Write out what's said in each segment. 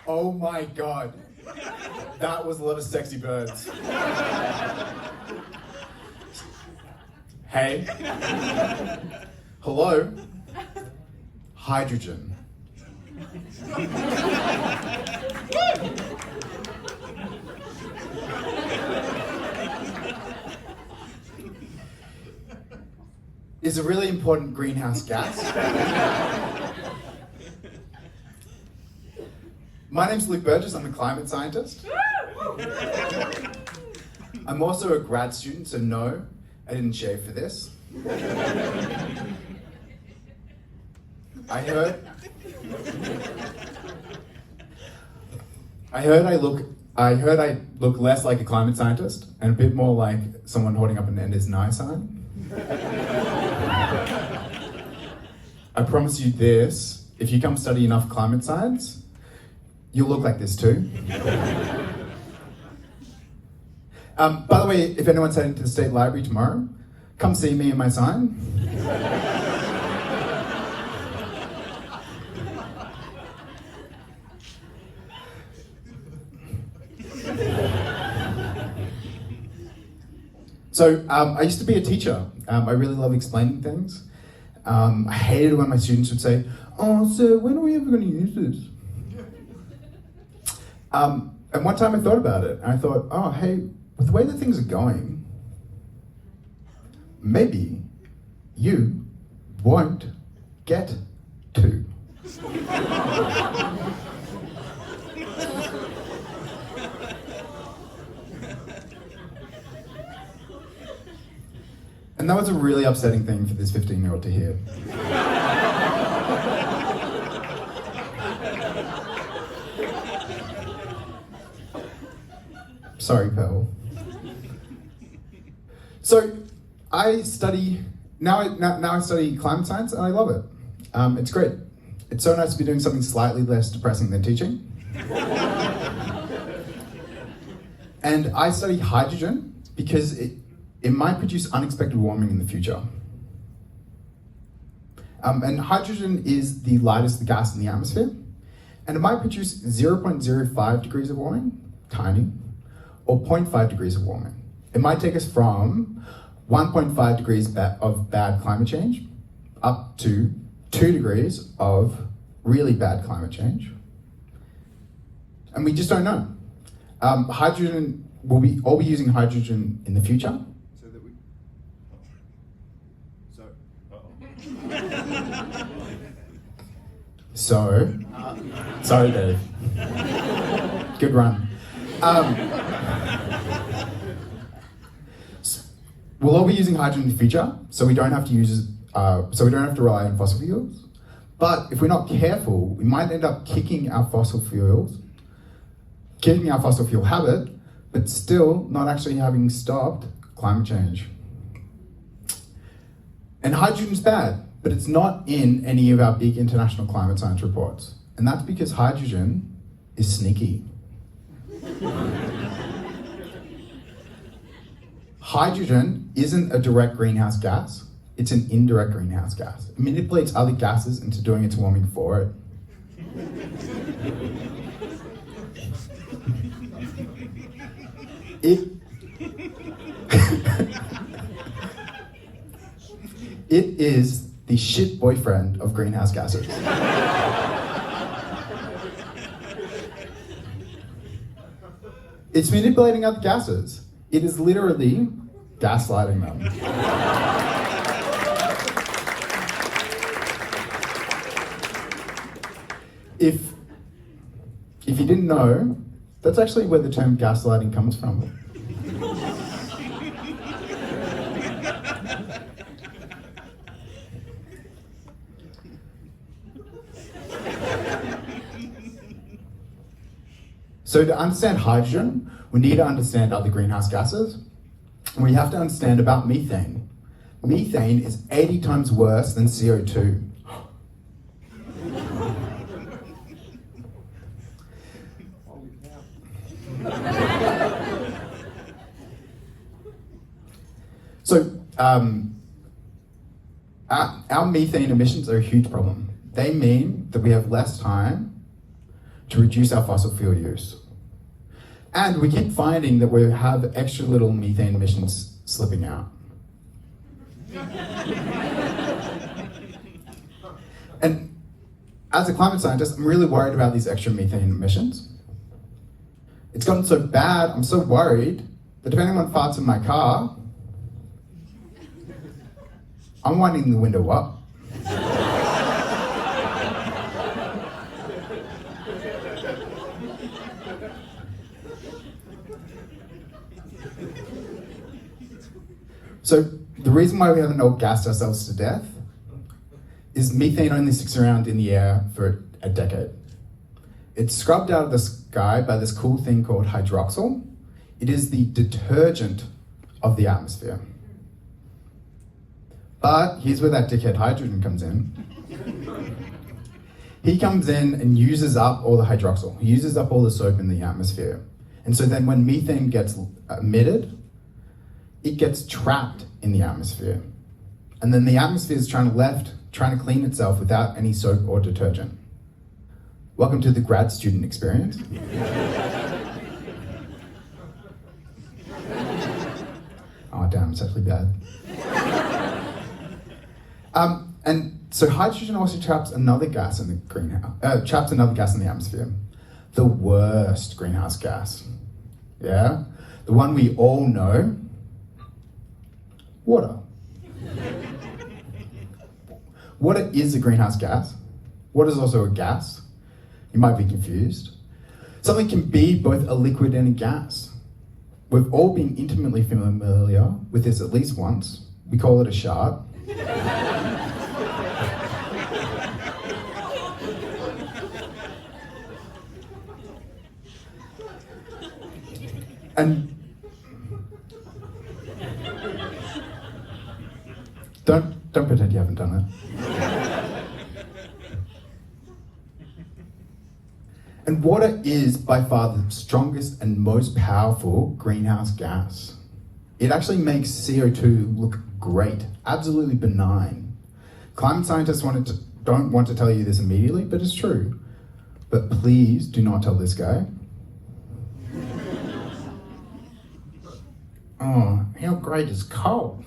Oh my God. That was a lot of sexy birds. Hey. Hello. Hydrogen. Is a really important greenhouse gas. My name's Luke Burgess, I'm a climate scientist. I'm also a grad student, so no, I didn't shave for this. I heard I look less like a climate scientist and a bit more like someone holding up an Enders Nye sign. I promise you this, if you come study enough climate science, you'll look like this too. By the way, if anyone's heading to the State Library tomorrow, come see me and my sign. So I used to be a teacher. I really love explaining things. I hated when my students would say, "Oh, sir, when are we ever going to use this?" And one time I thought about it, and I thought, oh, hey, with the way that things are going, maybe you won't get to. And that was a really upsetting thing for this 15-year-old to hear. Sorry, Pearl. So I study, now I study climate science and I love it. It's great. It's so nice to be doing something slightly less depressing than teaching. And I study hydrogen because it might produce unexpected warming in the future. And hydrogen is the lightest gas in the atmosphere, and it might produce 0.05 degrees of warming, tiny, or 0.5 degrees of warming. It might take us from 1.5 degrees of bad climate change up to 2 degrees of really bad climate change. And we just don't know. Hydrogen, we'll be using hydrogen in the future. Sorry, Dave. Good run. We'll all be using hydrogen in the future, so we don't have to rely on fossil fuels. But if we're not careful, we might end up kicking our fossil fuel habit, but still not actually having stopped climate change. And hydrogen's bad, but it's not in any of our big international climate science reports. And that's because hydrogen is sneaky. Hydrogen isn't a direct greenhouse gas, it's an indirect greenhouse gas. It manipulates other gases into doing its warming for it. It is the shit boyfriend of greenhouse gases. It's manipulating other gases. It is literally gaslighting them. If you didn't know, that's actually where the term gaslighting comes from. So to understand hydrogen, we need to understand other greenhouse gases. And we have to understand about methane. Methane is 80 times worse than CO2. So our methane emissions are a huge problem. They mean that we have less time to reduce our fossil fuel use. And we keep finding that we have extra little methane emissions slipping out. And as a climate scientist, I'm really worried about these extra methane emissions. It's gotten so bad, I'm so worried, that if anyone farts in my car, I'm winding the window up. So the reason why we haven't all gassed ourselves to death is methane only sticks around in the air for a decade. It's scrubbed out of the sky by this cool thing called hydroxyl. It is the detergent of the atmosphere. But here's where that dickhead hydrogen comes in. He comes in and uses up all the hydroxyl. He uses up all the soap in the atmosphere. And so then when methane gets emitted, it gets trapped in the atmosphere. And then the atmosphere is trying to clean itself without any soap or detergent. Welcome to the grad student experience. Oh damn, it's actually bad. And so hydrogen also traps another gas in the traps another gas in the atmosphere. The worst greenhouse gas. Yeah? The one we all know. Water. Water is a greenhouse gas. Water is also a gas. You might be confused. Something can be both a liquid and a gas. We've all been intimately familiar with this at least once. We call it a shard. And don't pretend you haven't done it. And water is by far the strongest and most powerful greenhouse gas. It actually makes CO2 look great, absolutely benign. Climate scientists don't want to tell you this immediately, but it's true. But please do not tell this guy. Oh, how great is coal?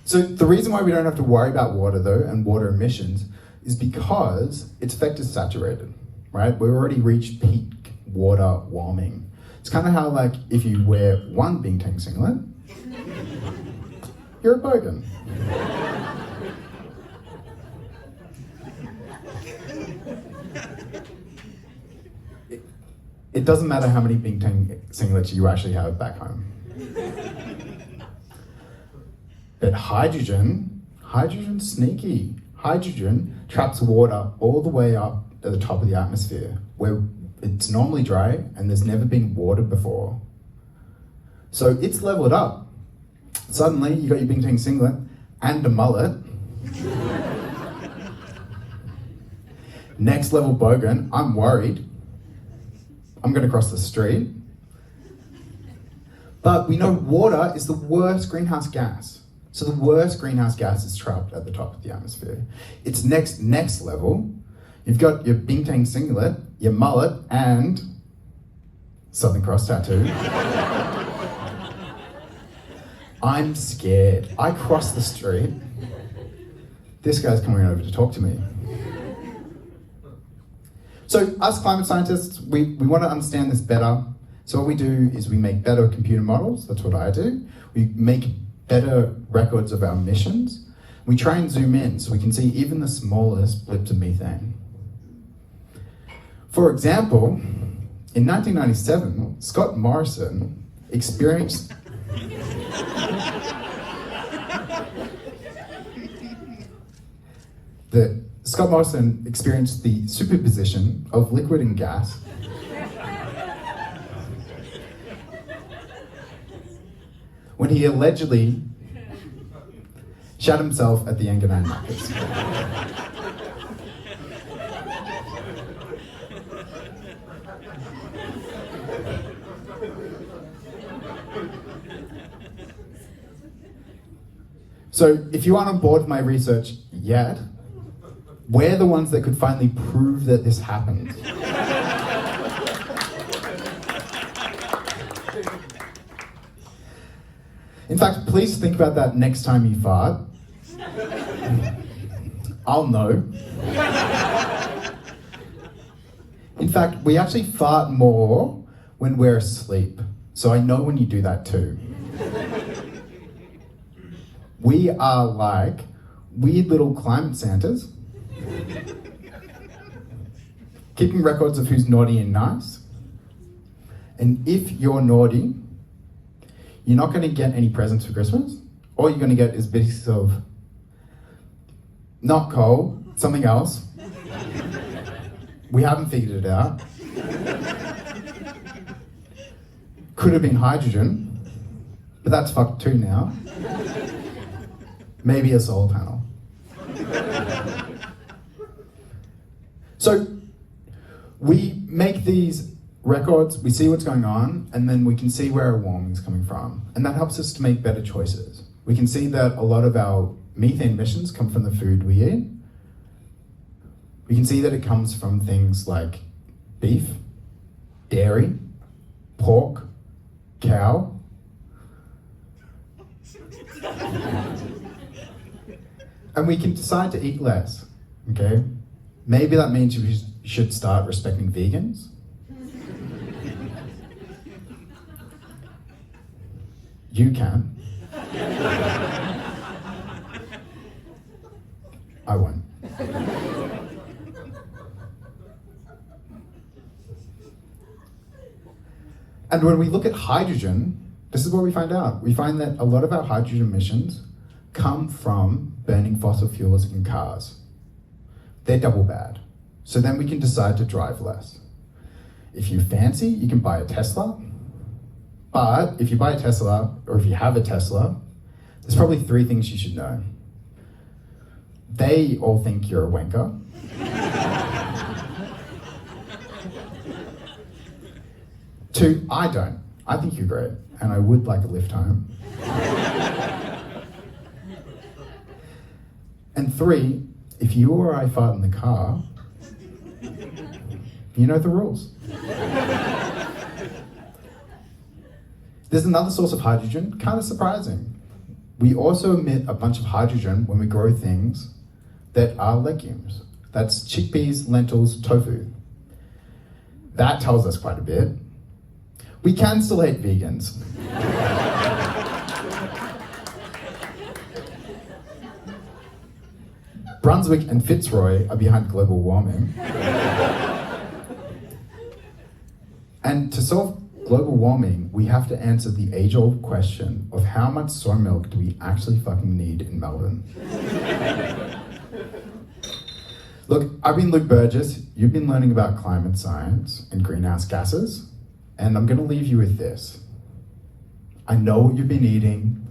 So the reason why we don't have to worry about water though, and water emissions, is because its effect is saturated, right? We've already reached peak water warming. It's kind of how like if you wear one Bingtang singlet, you're a bogan. It doesn't matter how many Bingtang singlets you actually have back home. But hydrogen's sneaky. Hydrogen traps water all the way up at the top of the atmosphere, where it's normally dry and there's never been water before. So it's leveled up. Suddenly, you got your Bingtang singlet and a mullet. Next level bogan, I'm worried. I'm gonna cross the street. But we know water is the worst greenhouse gas. So the worst greenhouse gas is trapped at the top of the atmosphere. It's next level. You've got your Bingtang singlet, your mullet, and Southern Cross tattoo. I'm scared. I cross the street. This guy's coming over to talk to me. So us climate scientists, we want to understand this better. So what we do is we make better computer models. That's what I do. We make better records of our emissions. We try and zoom in so we can see even the smallest blips of methane. For example, in 1997, Scott Morrison experienced the superposition of liquid and gas when he allegedly shot himself at the Yangonang markets. So if you aren't on board with my research yet, we're the ones that could finally prove that this happened. In fact, please think about that next time you fart. I'll know. In fact, we actually fart more when we're asleep. So I know when you do that too. We are like weird little climate Santas, keeping records of who's naughty and nice. And if you're naughty, you're not going to get any presents for Christmas. All you're going to get is bits of not coal, something else. We haven't figured it out. Could have been hydrogen, but that's fucked too now. Maybe a solar panel. So we make these records, we see what's going on, and then we can see where our warming is coming from. And that helps us to make better choices. We can see that a lot of our methane emissions come from the food we eat. We can see that it comes from things like beef, dairy, pork, cow. And we can decide to eat less, okay? Maybe that means we should start respecting vegans. You can. I won't. And when we look at hydrogen, this is what we find out. We find that a lot of our hydrogen emissions come from burning fossil fuels in cars. They're double bad. So then we can decide to drive less. If you fancy, you can buy a Tesla. But if you buy a Tesla, or if you have a Tesla, there's probably 3 things you should know. They all think you're a wanker. 2, I don't. I think you're great, and I would like a lift home. And 3, if you or I fart in the car, you know the rules. There's another source of hydrogen, kind of surprising. We also emit a bunch of hydrogen when we grow things that are legumes. That's chickpeas, lentils, tofu. That tells us quite a bit. We can still hate vegans. Brunswick and Fitzroy are behind global warming. And to solve global warming, we have to answer the age-old question of how much soy milk do we actually fucking need in Melbourne? Look, I've been Luke Burgess, you've been learning about climate science and greenhouse gases, and I'm gonna leave you with this. I know what you've been eating,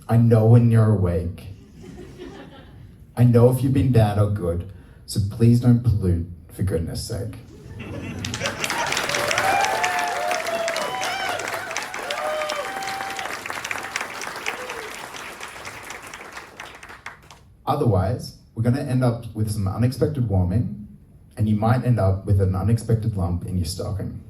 I know when you're awake, I know if you've been bad or good, so please don't pollute, for goodness sake. Otherwise, we're going to end up with some unexpected warming, and you might end up with an unexpected lump in your stocking.